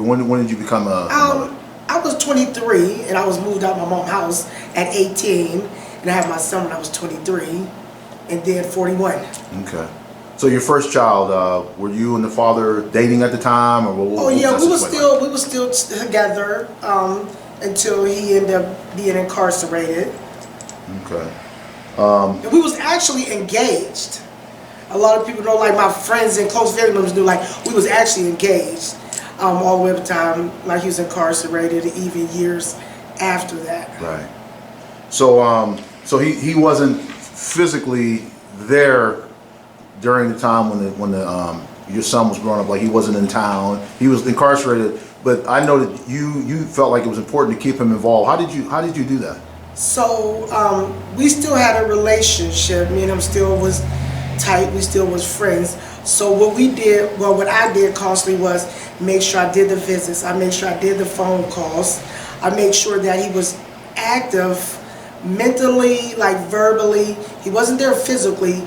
when did you become a mother? I was 23 and I was moved out of my mom's house at 18, and I had my son when I was 23, and then 41. Okay. So your first child, were you and the father dating at the time, or what? Oh yeah, we were still together until he ended up being incarcerated. Okay. And we was actually engaged. A lot of people know, like my friends and close family members knew, like we was actually engaged all the way up to time, like he was incarcerated, even years after that. Right. So so he wasn't physically there during the time when your son was growing up. Like he wasn't in town. He was incarcerated. But I know that you felt like it was important to keep him involved. How did you do that? So we still had a relationship. Me and him still was tight. We still was friends. So what I did constantly was make sure I did the visits. I made sure I did the phone calls. I made sure that he was active mentally, like verbally. He wasn't there physically,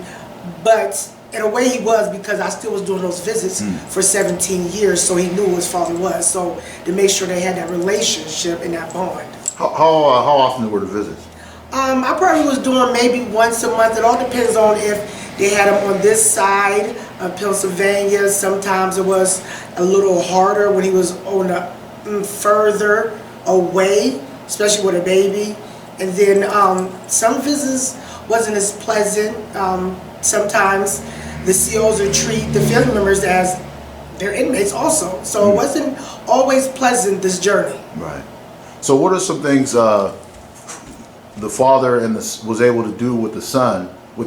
but in a way he was, because I still was doing those visits for 17 years, so he knew who his father was. So to make sure they had that relationship and that bond. How often were the visits? I probably was doing maybe once a month. It all depends on if they had him on this side of Pennsylvania. Sometimes it was a little harder when he was on the further away, especially with a baby. And then some visits wasn't as pleasant. Sometimes the COs would treat the family members as their inmates also. So it wasn't always pleasant, this journey. Right. So what are some things the father was able to do with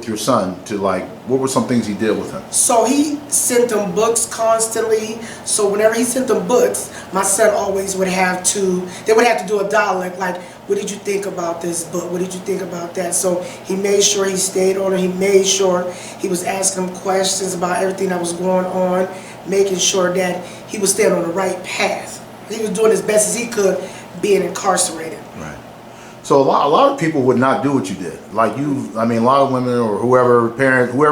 your son to, like, what were some things he did with him? So he sent them books constantly. So whenever he sent them books, my son always would have to do a dialogue, like, what did you think about this book? What did you think about that? So he made sure he stayed on it. He made sure he was asking questions about everything that was going on, making sure that he was staying on the right path. He was doing as best as he could being incarcerated. Right. So a lot of people would not do what you did. Like a lot of women or whoever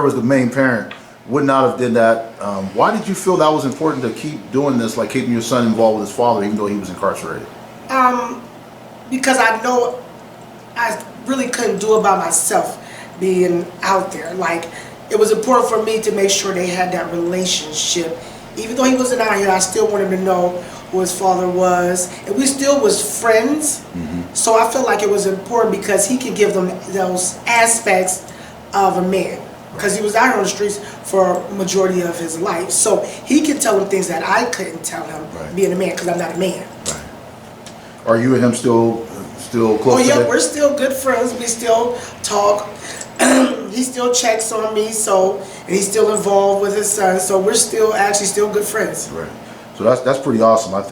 was the main parent would not have did that. Why did you feel that was important to keep doing this, like keeping your son involved with his father even though he was incarcerated? Because I know I really couldn't do it by myself being out there. Like, it was important for me to make sure they had that relationship. Even though he wasn't out here, I still wanted him to know who his father was. And we still was friends. So I felt like it was important because he could give them those aspects of a man. Because he was out here on the streets for a majority of his life. So he could tell them things that I couldn't tell him being a man, because I'm not a man. Right. Are you and him still close? Oh yeah, we're still good friends. We still talk. He still checks on me, and he's still involved with his son. So we're still good friends. Right. So that's pretty awesome. I think.